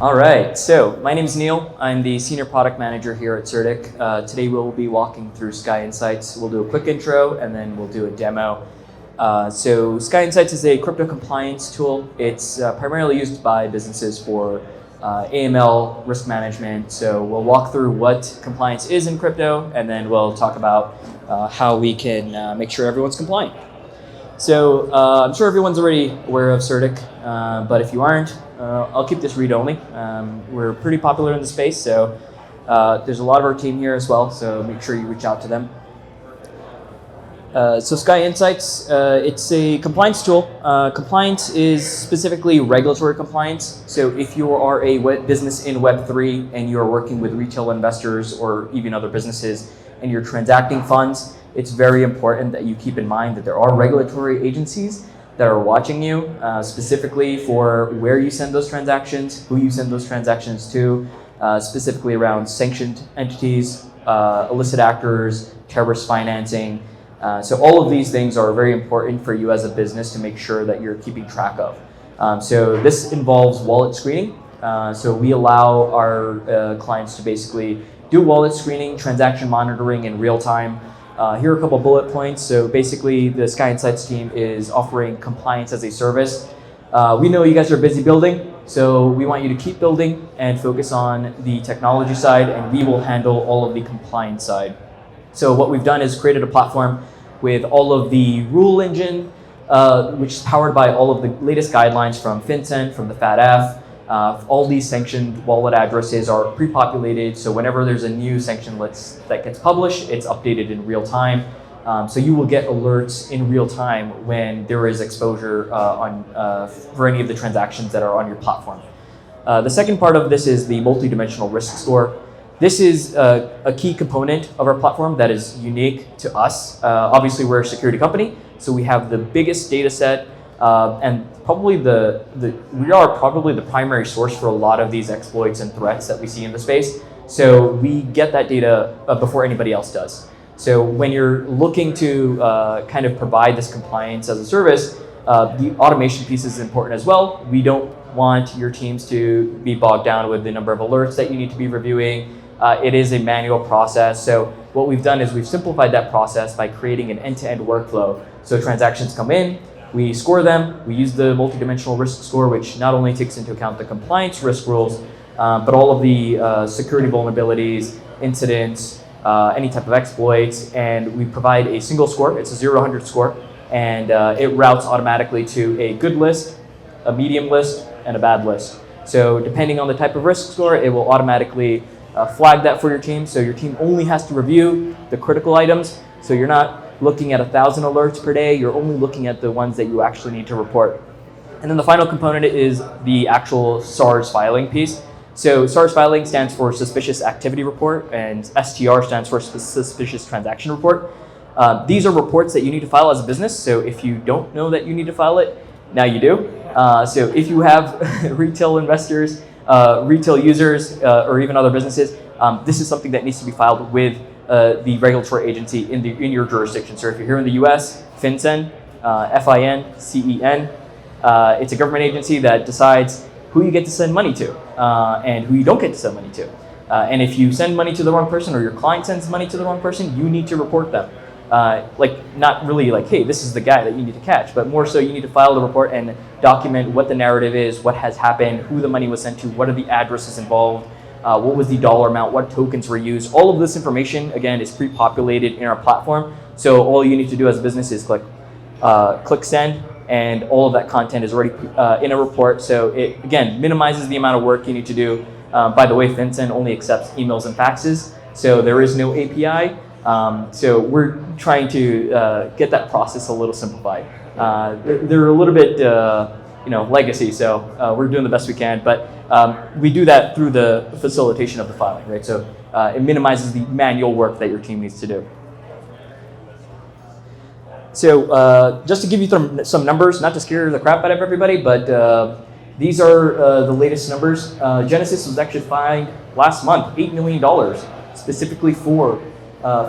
All right, so my name is Neal. I'm the Senior Product Manager here at CertiK. Today we'll be walking through SkyInsights. We'll do a quick intro and then we'll do a demo. So SkyInsights is a crypto compliance tool. It's primarily used by businesses for AML risk management. So we'll walk through what compliance is in crypto, and then we'll talk about how we can make sure everyone's compliant. So I'm sure everyone's already aware of CertiK, but if you aren't, I'll keep this read only. We're pretty popular in the space, so there's a lot of our team here as well, so make sure you reach out to them. So SkyInsights, it's a compliance tool. Compliance is specifically regulatory compliance. So if you are a business in Web3 and you're working with retail investors or even other businesses and you're transacting funds, it's very important that you keep in mind that there are regulatory agencies that are watching you, specifically for where you send those transactions, who you send those transactions to, specifically around sanctioned entities, illicit actors, terrorist financing. So all of these things are very important for you as a business to make sure that you're keeping track of. So this involves wallet screening. So we allow our clients to basically do wallet screening, transaction monitoring in real time. Here are a couple bullet points. So basically the SkyInsights team is offering compliance as a service. We know you guys are busy building, so we want you to keep building and focus on the technology side, and we will handle all of the compliance side. So what we've done is created a platform with all of the rule engine, which is powered by all of the latest guidelines from FinCEN, from the FATF. All these sanctioned wallet addresses are pre-populated, so whenever there's a new sanction list that gets published, it's updated in real time. So you will get alerts in real time when there is exposure for any of the transactions that are on your platform. The second part of this is the multi-dimensional risk score. This is a key component of our platform that is unique to us. Obviously, we're a security company, so we have the biggest data set, and probably we are probably the primary source for a lot of these exploits and threats that we see in the space. So we get that data before anybody else does. So when you're looking to kind of provide this compliance as a service, the automation piece is important as well. We don't want your teams to be bogged down with the number of alerts that you need to be reviewing. It is a manual process. So what we've done is we've simplified that process by creating an end-to-end workflow. So transactions come in, we score them, we use the multidimensional risk score, which not only takes into account the compliance risk rules, but all of the security vulnerabilities, incidents, any type of exploits, and we provide a single score. It's a 0 to 100 score, and it routes automatically to a good list, a medium list, and a bad list. So depending on the type of risk score, it will automatically flag that for your team. So your team only has to review the critical items. So you're not looking at 1,000 alerts per day, you're only looking at the ones that you actually need to report. And then the final component is the actual SARS filing piece. So SARS filing stands for Suspicious Activity Report, and STR stands for Suspicious Transaction Report. These are reports that you need to file as a business. So if you don't know that you need to file it, now you do. So if you have retail investors, retail users, or even other businesses, this is something that needs to be filed with the regulatory agency in your jurisdiction. So if you're here in the US, FinCEN, FIN, it's a government agency that decides who you get to send money to and who you don't get to send money to. And if you send money to the wrong person or your client sends money to the wrong person, you need to report them. Not really like, hey, this is the guy that you need to catch, but more so you need to file the report and document what the narrative is, what has happened, who the money was sent to, what are the addresses involved, what was the dollar amount, what tokens were used. All of this information, again, is pre-populated in our platform. So all you need to do as a business is click send, and all of that content is already in a report. So it, again, minimizes the amount of work you need to do. By the way, FinCEN only accepts emails and faxes, so there is no API. So we're trying to get that process a little simplified. They're a little bit legacy, so we're doing the best we can, but we do that through the facilitation of the filing, right? So it minimizes the manual work that your team needs to do. So just to give you some numbers, not to scare the crap out of everybody, but these are the latest numbers. Genesis was actually fined last month $8 million specifically for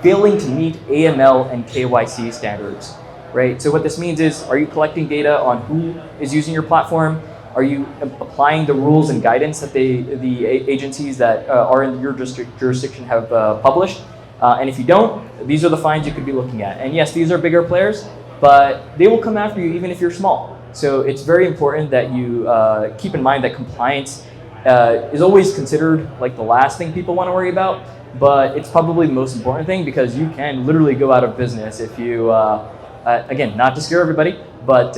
failing to meet AML and KYC standards. right? So what this means is, are you collecting data on who is using your platform? Are you applying the rules and guidance that the agencies that are in your jurisdiction have published? And if you don't, these are the fines you could be looking at. And yes, these are bigger players, but they will come after you even if you're small. So it's very important that you keep in mind that compliance is always considered like the last thing people want to worry about, but it's probably the most important thing because you can literally go out of business if you, again, not to scare everybody, but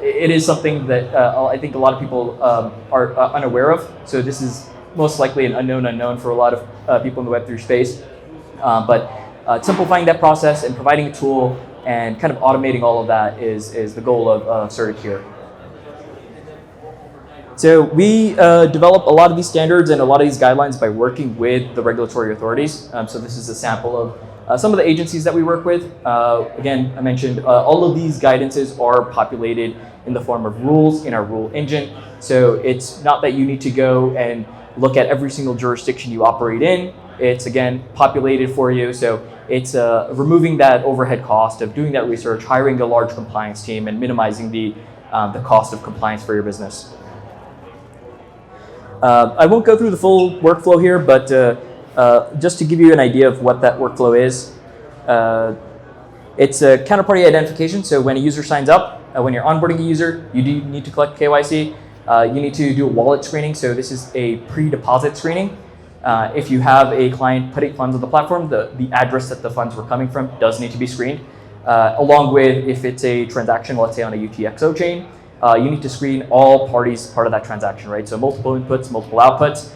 it is something that I think a lot of people are unaware of. So this is most likely an unknown for a lot of people in the Web3 space. But simplifying that process and providing a tool and kind of automating all of that is the goal of CertiK here. So we develop a lot of these standards and a lot of these guidelines by working with the regulatory authorities. So this is a sample of some of the agencies that we work with. Again, I mentioned all of these guidances are populated in the form of rules in our rule engine. So it's not that you need to go and look at every single jurisdiction you operate in. It's, again, populated for you. So it's removing that overhead cost of doing that research, hiring a large compliance team, and minimizing the cost of compliance for your business. I won't go through the full workflow here, but just to give you an idea of what that workflow is, it's a counterparty identification. So when a user signs up, when you're onboarding a user, you do need to collect KYC. You need to do a wallet screening. So this is a pre-deposit screening. If you have a client putting funds on the platform, the address that the funds were coming from does need to be screened. Along with, if it's a transaction, let's say on a UTXO chain, you need to screen all parties part of that transaction, right? So multiple inputs, multiple outputs,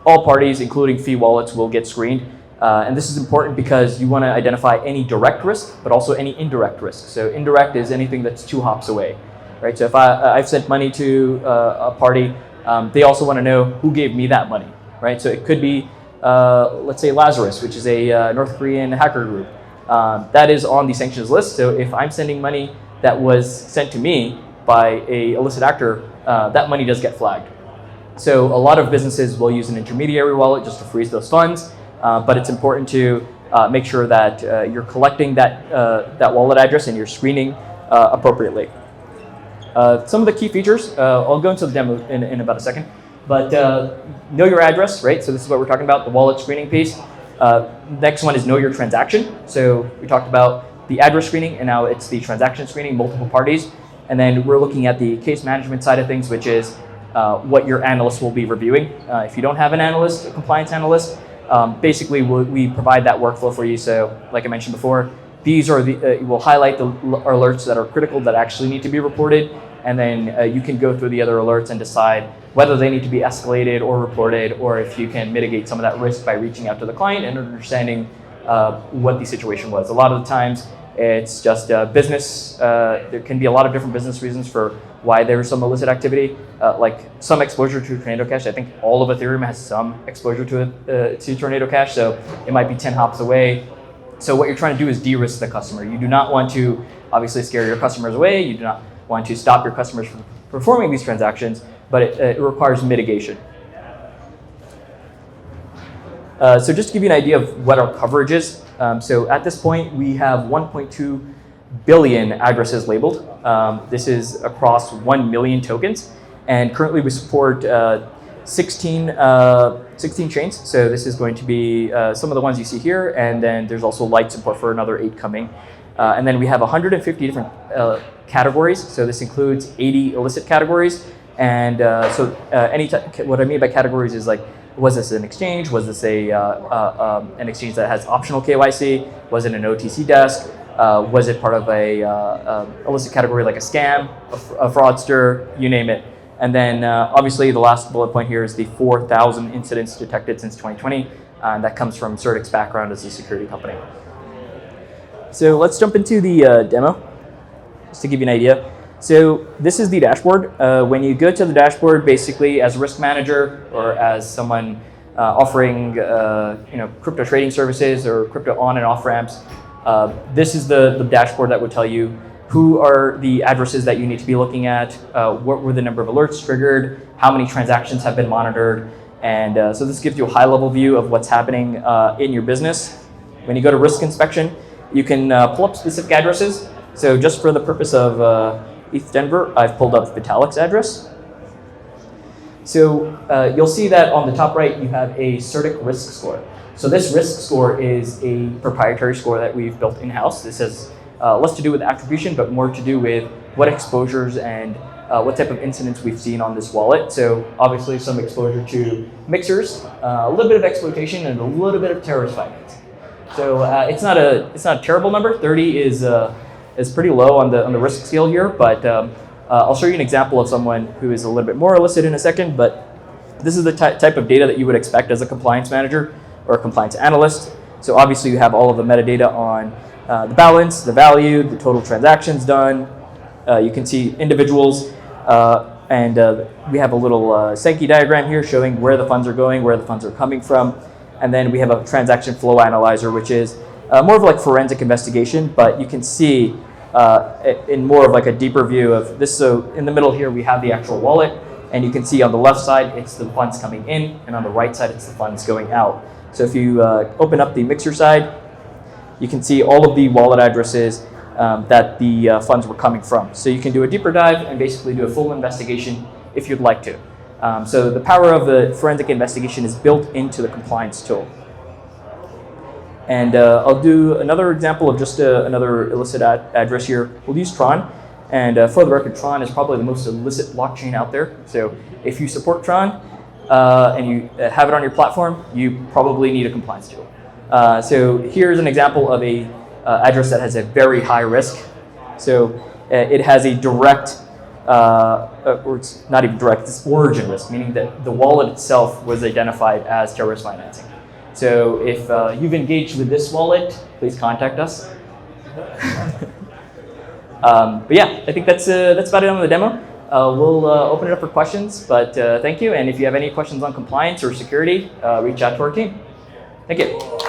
all parties, including fee wallets, will get screened. And this is important because you want to identify any direct risk, but also any indirect risk. So indirect is anything that's 2 hops away, right? So if I've sent money to a party, they also want to know who gave me that money, right? So it could be, let's say Lazarus, which is a North Korean hacker group. That is on the sanctions list. So if I'm sending money that was sent to me by a illicit actor, that money does get flagged. So a lot of businesses will use an intermediary wallet just to freeze those funds, but it's important to make sure that you're collecting that wallet address and you're screening appropriately. Some of the key features, I'll go into the demo in about a second, but know your address, right? So this is what we're talking about, the wallet screening piece. Next one is know your transaction. So we talked about the address screening, and now it's the transaction screening, multiple parties. And then we're looking at the case management side of things, which is what your analyst will be reviewing. If you don't have an analyst, a compliance analyst, basically we provide that workflow for you. So like I mentioned before, these are we'll highlight the alerts that are critical that actually need to be reported. And then you can go through the other alerts and decide whether they need to be escalated or reported, or if you can mitigate some of that risk by reaching out to the client and understanding what the situation was. A lot of the times it's just business. There can be a lot of different business reasons for why there's some illicit activity, like some exposure to Tornado Cash. I think all of Ethereum has some exposure to Tornado Cash, so it might be 10 hops away. So what you're trying to do is de-risk the customer. You do not want to obviously scare your customers away. You do not want to stop your customers from performing these transactions, but it requires mitigation. So just to give you an idea of what our coverage is, so at this point we have 1.2 billion addresses labeled. This is across 1 million tokens, and currently we support 16 chains. So this is going to be some of the ones you see here, and then there's also light support for another 8 coming. And then we have 150 different categories. So this includes 80 illicit categories. And what I mean by categories is like, was this an exchange? Was this an exchange that has optional KYC? Was it an OTC desk? Was it part of a illicit category like a scam, a fraudster, you name it? And then obviously the last bullet point here is the 4,000 incidents detected since 2020. And that comes from CertiK's background as a security company. So let's jump into the demo, just to give you an idea. So this is the dashboard. When you go to the dashboard, basically as a risk manager or as someone offering crypto trading services or crypto on and off ramps, this is the dashboard that would tell you who are the addresses that you need to be looking at, what were the number of alerts triggered, how many transactions have been monitored, and so this gives you a high-level view of what's happening in your business. When you go to risk inspection, you can pull up specific addresses. So just for the purpose of ETH Denver, I've pulled up Vitalik's address. So you'll see that on the top right, you have a CertiK risk score. So this risk score is a proprietary score that we've built in-house. This has less to do with attribution, but more to do with what exposures and what type of incidents we've seen on this wallet. So obviously some exposure to mixers, a little bit of exploitation, and a little bit of terrorist finance. So it's not a terrible number. 30 is pretty low on the risk scale here, but I'll show you an example of someone who is a little bit more illicit in a second. But this is the type of data that you would expect as a compliance manager or a compliance analyst. So obviously you have all of the metadata on the balance, the value, the total transactions done. You can see individuals, and we have a little Sankey diagram here showing where the funds are going, where the funds are coming from. And then we have a transaction flow analyzer, which is more of like forensic investigation, but you can see in more of like a deeper view of this. So in the middle here, we have the actual wallet, and you can see on the left side, it's the funds coming in, and on the right side, it's the funds going out. So if you open up the mixer side, you can see all of the wallet addresses that the funds were coming from. So you can do a deeper dive and basically do a full investigation if you'd like to. So the power of the forensic investigation is built into the compliance tool. And I'll do another example of just another illicit address here. We'll use Tron. And for the record, Tron is probably the most illicit blockchain out there. So if you support Tron and you have it on your platform, you probably need a compliance tool. So here's an example of a address that has a very high risk. So it has a direct, or it's not even direct, it's origin risk, meaning that the wallet itself was identified as terrorist financing. So if you've engaged with this wallet, please contact us. But yeah, I think that's about it on the demo. We'll open it up for questions, but thank you. And if you have any questions on compliance or security, reach out to our team. Thank you.